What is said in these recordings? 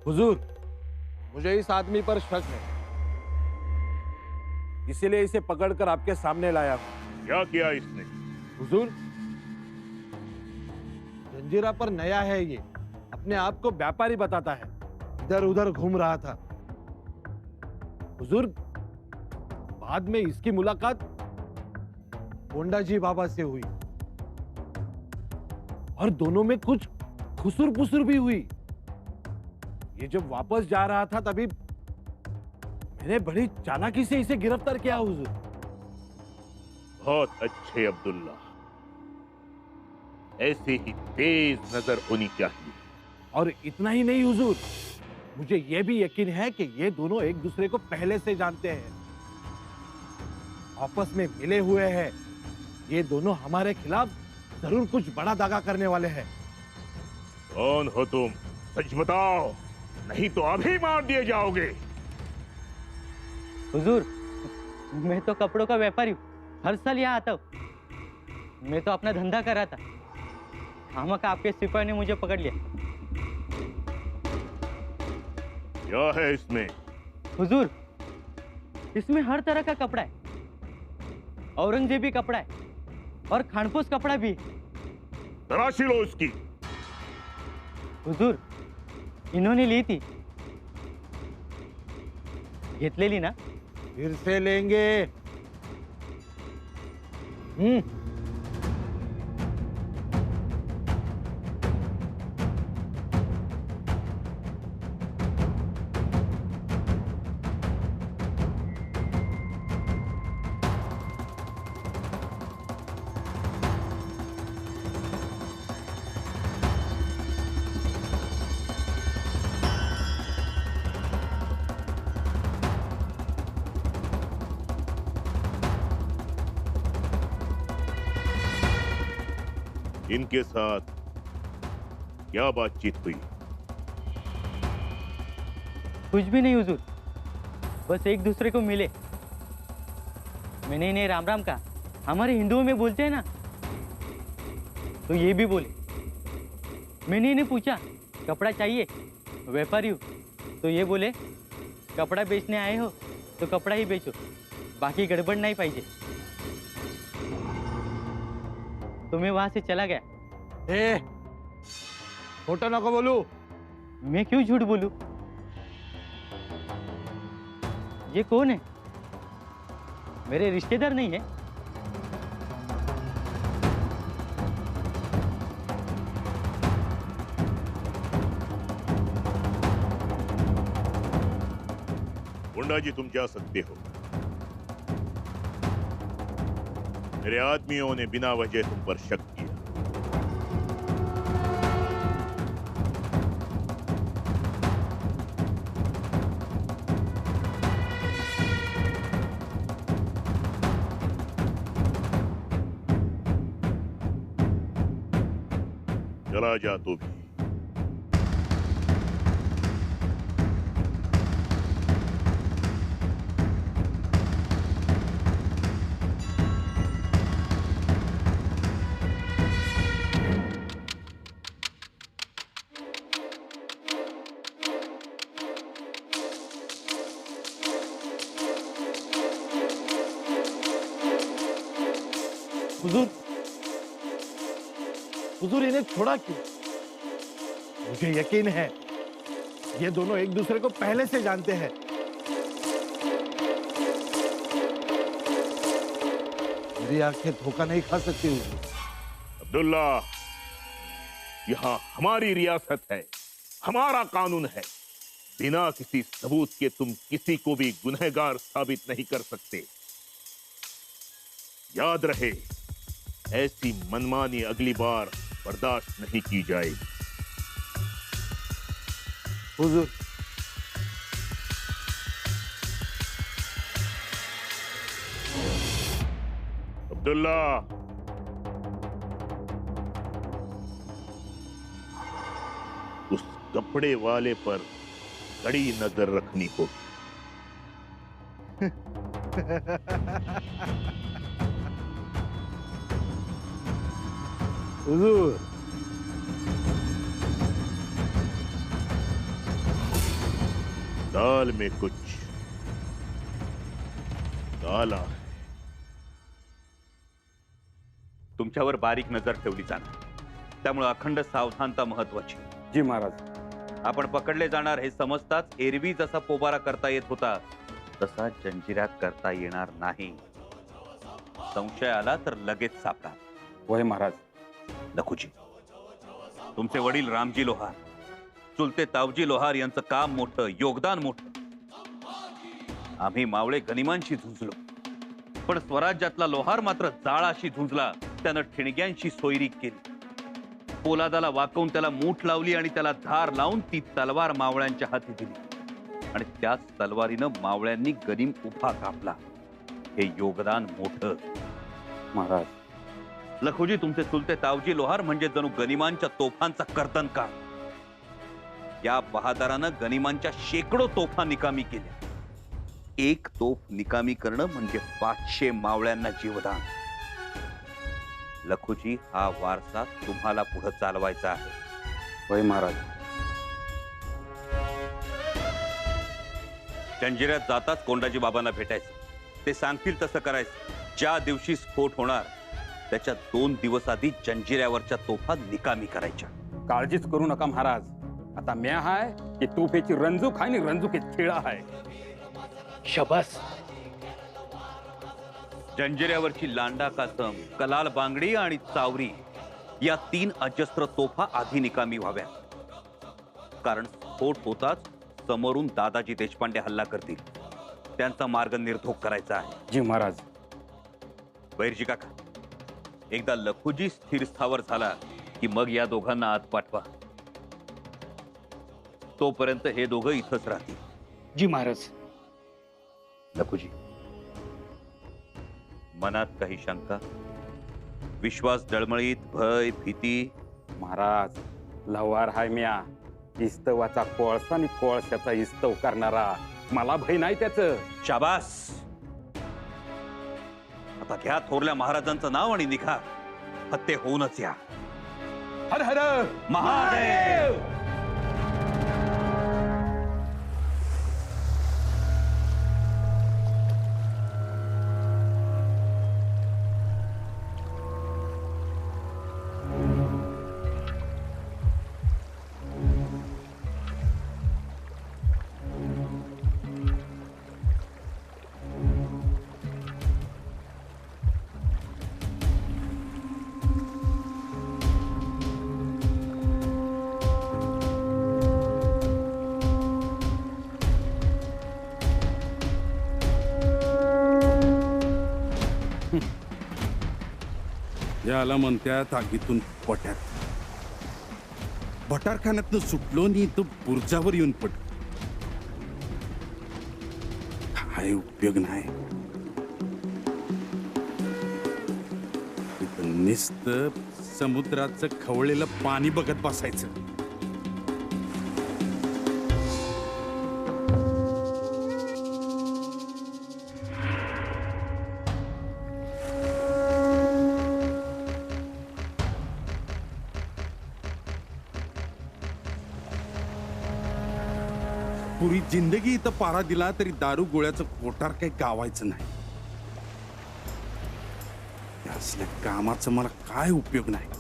हुजूर, मुझे इस आदमी पर शक है, इसीलिए इसे पकड़कर आपके सामने लाया हूं। क्या किया इसने? हुजूर, जंजीरा पर नया है ये, अपने आप को व्यापारी बताता है, इधर उधर घूम रहा था। हुजूर, बाद में इसकी मुलाकात गोंडा जी बाबा से हुई और दोनों में कुछ खुसुर पुसुर भी हुई। ये जब वापस जा रहा था तभी मैंने बड़ी चालाकी से इसे गिरफ्तार किया। हुजूर, बहुत अच्छे अब्दुल्ला, ऐसे ही तेज नजर होनी चाहिए। और इतना ही नहीं हुजूर, मुझे यह भी यकीन है कि ये दोनों एक दूसरे को पहले से जानते हैं, आपस में मिले हुए हैं। ये दोनों हमारे खिलाफ जरूर कुछ बड़ा दागा करने वाले हैं। कौन हो तुम? सच बताओ, नहीं तो अभी मार दिए जाओगे। हुजूर, मैं तो कपड़ों का व्यापारी हूँ, हर साल यहाँ आता हूँ। मैं तो अपना धंधा कर रहा था, खामखा आपके सिपाही ने मुझे पकड़ लिया। क्या है इसमें? हुजूर, इसमें हर तरह का कपड़ा है, औरंगजेबी कपड़ा है और खानपूस कपड़ा भी है। तराशी लो इसकी। हुजूर, इन्होंने ली थी, घेतलेली ना? फिर से लेंगे। इनके साथ क्या बातचीत हुई? कुछ भी नहीं हुजूर, बस एक दूसरे को मिले। मैंने इन्हें राम राम कहा, हमारे हिंदुओं में बोलते हैं ना, तो ये भी बोले। मैंने इन्हें पूछा कपड़ा चाहिए, व्यापारी हूँ, तो ये बोले कपड़ा बेचने आए हो तो कपड़ा ही बेचो, बाकी गड़बड़ नहीं पाहिजे। तो मैं वहां से चला गया। ए, खोटा नको बोलू। मैं क्यों झूठ बोलूं? ये कौन है? मेरे रिश्तेदार नहीं है? गुंडा जी, तुम जा सकते हो। मेरे आदमियों ने बिना वजह तुम पर शक किया। चला जा तू भी। हुजूर, हुजूर इन्हें छोड़ा क्यों? मुझे यकीन है ये दोनों एक दूसरे को पहले से जानते हैं। मेरी आंखें धोखा नहीं खा सकती। हुजूर, अब्दुल्ला, यहां हमारी रियासत है, हमारा कानून है। बिना किसी सबूत के तुम किसी को भी गुनहगार साबित नहीं कर सकते। याद रहे, ऐसी मनमानी अगली बार बर्दाश्त नहीं की जाएगी। हुजूर, अब्दुल्ला, उस कपड़े वाले पर कड़ी नजर रखनी होगी। हुजूर, दाल में कुछ काला है। तुमच्यावर बारीक नजर ठेवली जाणार, त्यामुळे अखंड सावधानता महत्वाची. जी महाराज. आपण पकडले जाणार हे समजताच एरवी जसा पोबारा करता येत होता तसा जंजिऱ्यात करता येणार नाही. संशय आला तर लगेच सापडा. वय महाराज. लखुजी, तुमचे वडील रामजी लोहार, चुलते तावजी लोहार यांचं काम मोठं, योगदान मोठं. आम्ही मावळे गनिमांशी झुंजलो, पण स्वराज्यातला लोहार मात्र जाळाशी झुंजला. त्यानं ठिणग्यांशी सोयरीक केली, पोलादाला वाकवून त्याला मूठ लावली आणि त्याला धार लावून ती तलवार मावळ्यांच्या हाती दिली आणि त्याच तलवारीनं मावळ्यांनी गनिम उभा कापला. हे योगदान मोठं. महाराज. लखुजी, तुमचे चुलते तावजी लोहार म्हणजे जणू गनिमांच्या तोफांचा कर्तन का. या बहादरानं गनिमांच्या शेकडो तोफा निकामी केल्या. एक तोफ निकामी करणं म्हणजे 500 मावळ्यांना जीवदान. लखुजी, हा वारसा तुम्हाला पुढे चालवायचा आहे. वय महाराज. जंजिऱ्यात जाताच कोंडाजी बाबांना भेटायचं. ते सांगतील तसं करायचं. ज्या दिवशी स्फोट होणार त्याच्या 2 दिवस आधी जंजिऱ्यावरच्या तोफा निकामी करायच्या. काळजीच करू नका महाराज. आता म्या हाय की तोफेची रंजूक हाय आणि रंजुकीत खिळा हाय. शाबास. जंजिऱ्यावरची लांडा कासम, कलाल बांगडी आणि चावरी या 3 अजस्त्र तोफा आधी निकामी व्हाव्या. कारण स्फोट होताच समोरून दादाजी देशपांडे हल्ला करतील. त्यांचा मार्ग निर्धोक करायचा आहे. जी महाराज. वैरजी काका, एकदा लखुजी स्थिर स्थावर झाला की मग या दोघांना आत पाठवा. तोपर्यंत हे दोघं इथंच राहतील. जी महाराज. लखुजी, मनात काही शंका, विश्वास डळमळीत, भय, भीती? महाराज, लवार हाय म्या. इस्तवाचा कोळसा आणि कोळशाचा इस्तव करणारा. मला भय नाही त्याचं. शाबास. आता घ्या थोरल्या महाराजांचं नाव आणि निघा. हत्ते होऊनच या. हर हर महादेव. याला म्हणत्यात आगीतून पोट्यात. भटारखान्यातनं सुटलो नी तो बुर्जावर येऊन पड. काय उपयोग नाही. नुसतं समुद्राचं खवळलेलं पाणी बघत बसायचं. पुरी जिंदगी इथं पारा दिला तरी दारू गोळ्याचं कोटार काही गावायचं नाही. या असल्या कामाचा मला काय उपयोग नाही.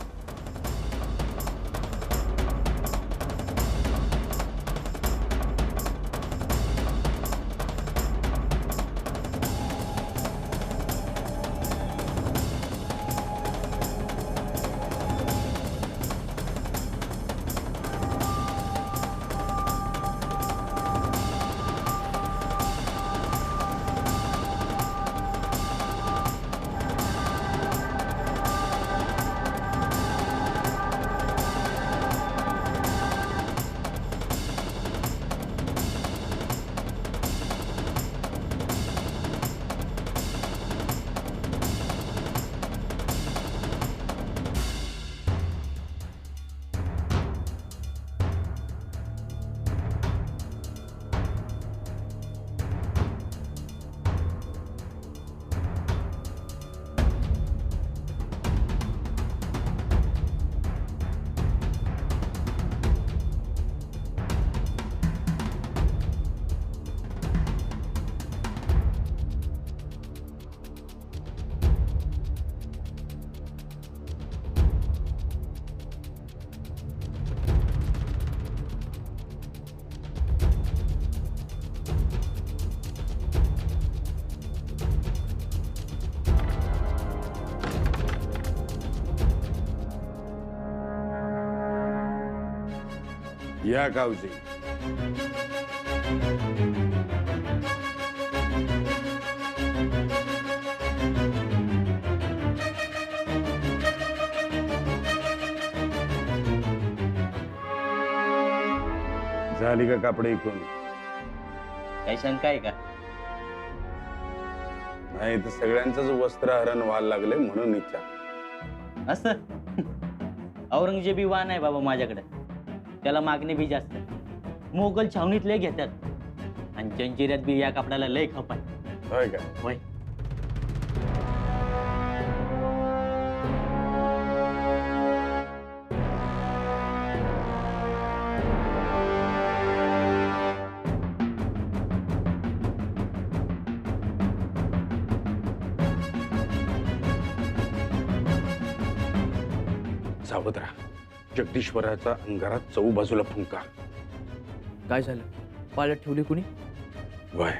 या गावजी. झाली का कापडे इकून? काही शंका आहे का? नाही तर सगळ्यांचंच वस्त्रहरण व्हायला लागले म्हणून विचार. असं औरंगजेबी वाहन आहे बाबा माझ्याकडे. त्याला मागणी बी जास्त. मोगल छावणीत लय घेतात आणि जंजिऱ्यात बी या कापडाला लय खप आहे. होय का? होय. सावध राहा. जगदीश्वराचा अंगारात चौ बाजूला फुंका. काय झालं? पाळत ठेवले कुणी? वय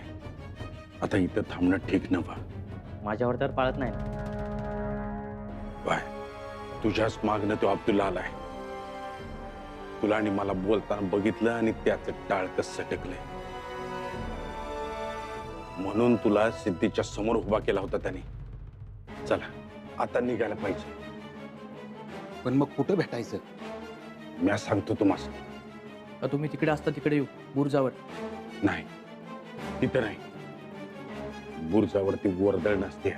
आता इथं थांबणं ठीक नव्हतं. माझ्यावर तर पाळत नाही ना. वय तुझ्याच मागणं तो अब्दुल्ला आलाय. तुला आणि मला बोलताना बघितलं आणि त्याचं टाळकं सटकलंय. म्हणून तुला सिद्धीच्या समोर उभा केला होता त्याने. चला आता निघायला पाहिजे. पण मग कुठं भेटायचं? मी सांगतो तुम्हाला. का तुम्ही तिकडे असता तिकडे येऊ बुर्जावर? नाही तिथं नाही. बुरजावरती वर्दळ नसते.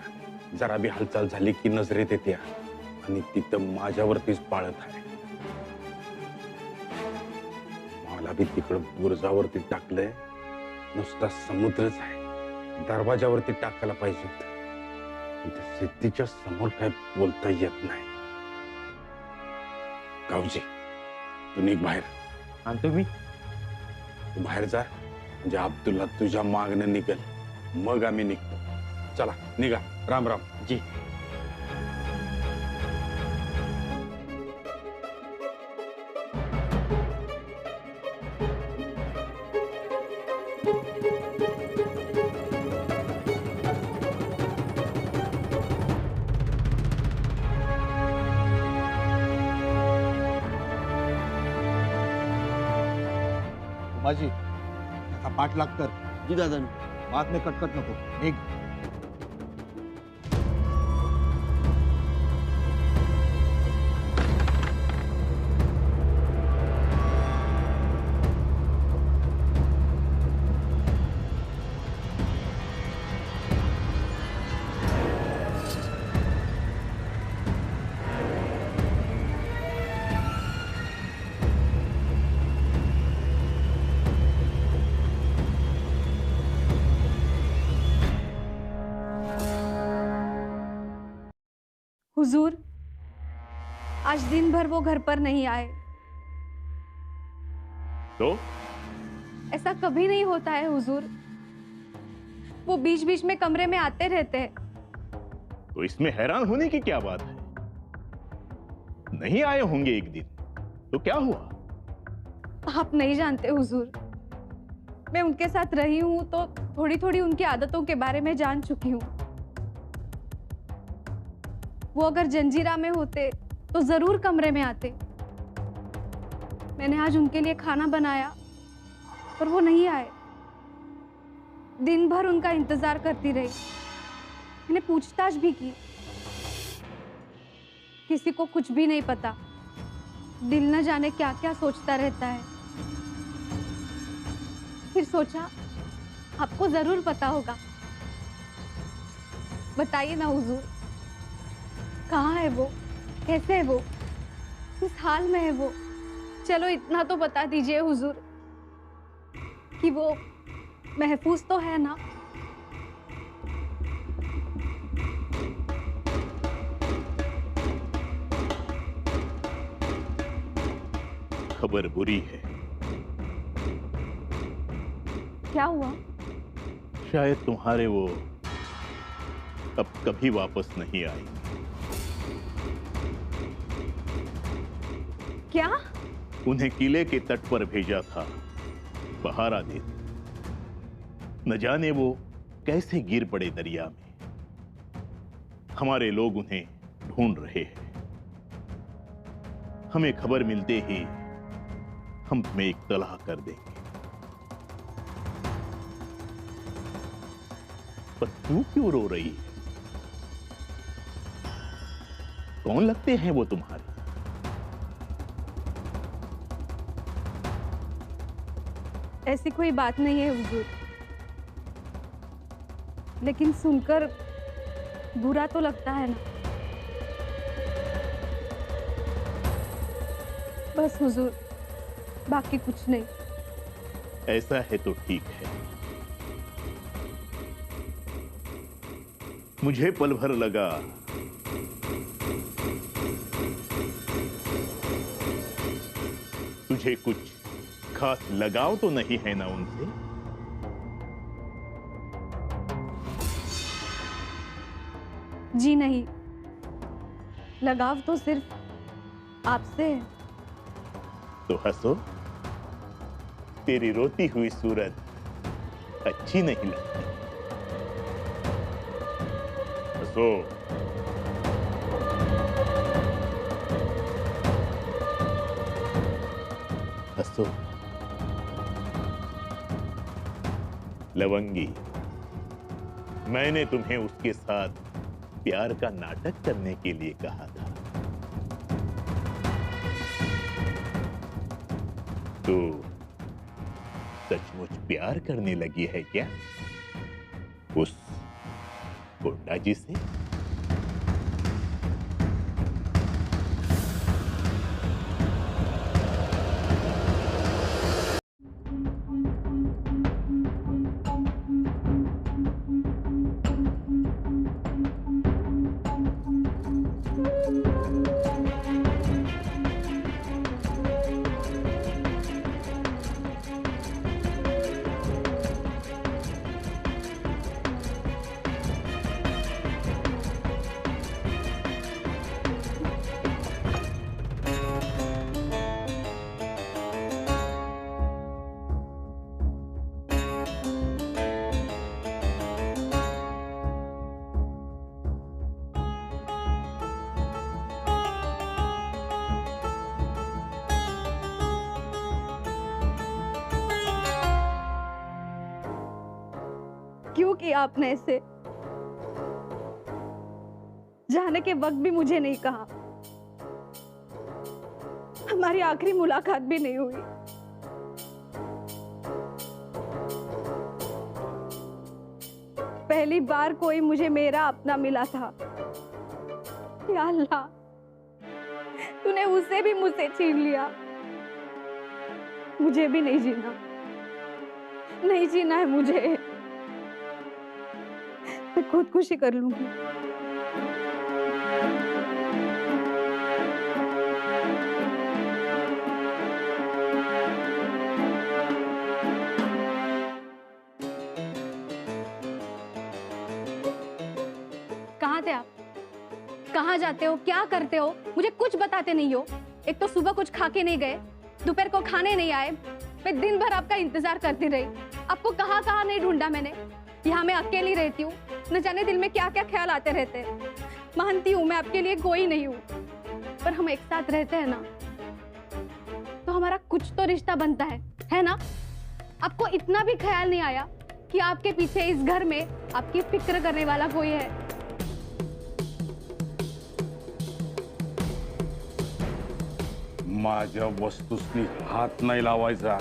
जरा बी हालचाल झाली की नजरेत येते आणि तिथं माझ्यावरतीच पाळत आहे. मला बी तिकडं बुरजावरती टाकलंय. नुसता समुद्रच आहे. दरवाजावरती टाकायला पाहिजे. सिद्धीच्या समोर काय बोलता येत नाही. गावजी तू निघ बाहेर. आणि तुम्ही? तू बाहेर जा म्हणजे अब्दुल्ला तुझ्या मागणं निघेल. मग आम्ही निघतो. चला निघा. राम राम. जी. माझी आता पाठलाग कर. जी दादा. बाद में कटकट नको. निघ. हुजूर, आज दिन भर वो घर पर नहीं आए. तो ऐसा कभी नहीं होता है हुजूर. वो बीच बीच में कमरे में आते रहते हैं. तो इसमें हैरान होने की क्या बात है? नहीं आए होंगे एक दिन तो क्या हुआ? आप नहीं जानते हुजूर. मैं उनके साथ रही हूं तो थोड़ी थोड़ी उनकी आदतों के बारे में जान चुकी हूं. वो अगर जंजीरा में होते तो जरूर कमरे में आते. मैंने आज उनके लिए खाना बनाया पर वो नहीं आए. दिन भर उनका इंतजार करती रही. मैंने पूछताछ भी की. किसी को कुछ भी नहीं पता. दिल न जाने क्या क्या सोचता रहता है. फिर सोचा आपको जरूर पता होगा. बताइए ना हुजूर, कहाँ है वो? कैसे है वो? किस हाल में है वो? चलो इतना तो बता दीजिए हुजूर कि वो महफूज तो है ना? खबर बुरी है. क्या हुआ? शायद तुम्हारे वो अब कभी वापस नहीं आएंगे. क्या? उन्हें किले के तट पर भेजा था पहारा देने. न जाने वो कैसे गिर पड़े दरिया में. हमारे लोग उन्हें ढूंढ रहे हैं. हमें खबर मिलते ही हम तुम्हें एक तलाह कर देंगे। पर तू क्यों रो रही है? कौन लगते हैं वो तुम्हारे? ऐसी कोई बात नहीं है हुजूर, लेकिन सुनकर बुरा तो लगता है ना। बस हुजूर, बाकी कुछ नहीं। ऐसा है तो ठीक है। मुझे पल भर लगा तुझे कुछ खास लगाव तो नहीं है ना उनसे? जी नहीं, लगाव तो सिर्फ आपसे है। तो हंसो, तेरी रोती हुई सूरत अच्छी नहीं लगती। हंसो। हंसो। लवंगी, मैंने तुम्हें उसके साथ प्यार का नाटक करने के लिए कहा था। तो सचमुच प्यार करने लगी है क्या उस गुंडा जी से? क्यों किया आपने ऐसे? जाने के वक्त भी मुझे नहीं कहा, हमारी आखिरी मुलाकात भी नहीं हुई। पहली बार कोई मुझे मेरा अपना मिला था। या अल्लाह, तूने उसे भी मुझसे छीन लिया। मुझे भी नहीं जीना, नहीं जीना है मुझे। मैं खुदकुशी कर लूंगी। कहाँ थे आप? कहाँ जाते हो? क्या करते हो? मुझे कुछ बताते नहीं हो। एक तो सुबह कुछ खा के नहीं गए, दोपहर को खाने नहीं आए। मैं दिन भर आपका इंतजार करती रही। आपको कहाँ कहाँ नहीं ढूंढा मैंने। यहाँ मैं अकेली रहती हूँ, न जाने दिल में क्या क्या ख्याल आते रहते हैं। मानती हूँ मैं आपके लिए कोई नहीं हूँ, पर हम एक साथ रहते हैं ना, तो हमारा कुछ तो रिश्ता बनता है ना? आपको इतना भी ख्याल नहीं आया कि आपके पीछे इस घर में आपकी फिक्र करने वाला कोई है? माझ्या वस्तूसनी हात नाही लावायचा।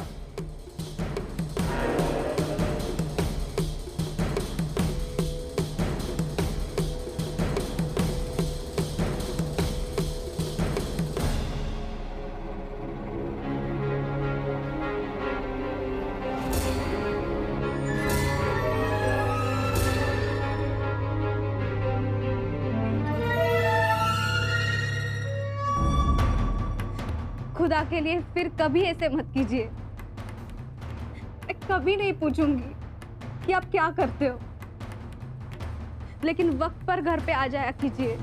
खुदा के लिए फिर कभी ऐसे मत कीजिए। मैं कभी नहीं पूछूंगी कि आप क्या करते हो, लेकिन वक्त पर घर पे आ जाया कीजिए।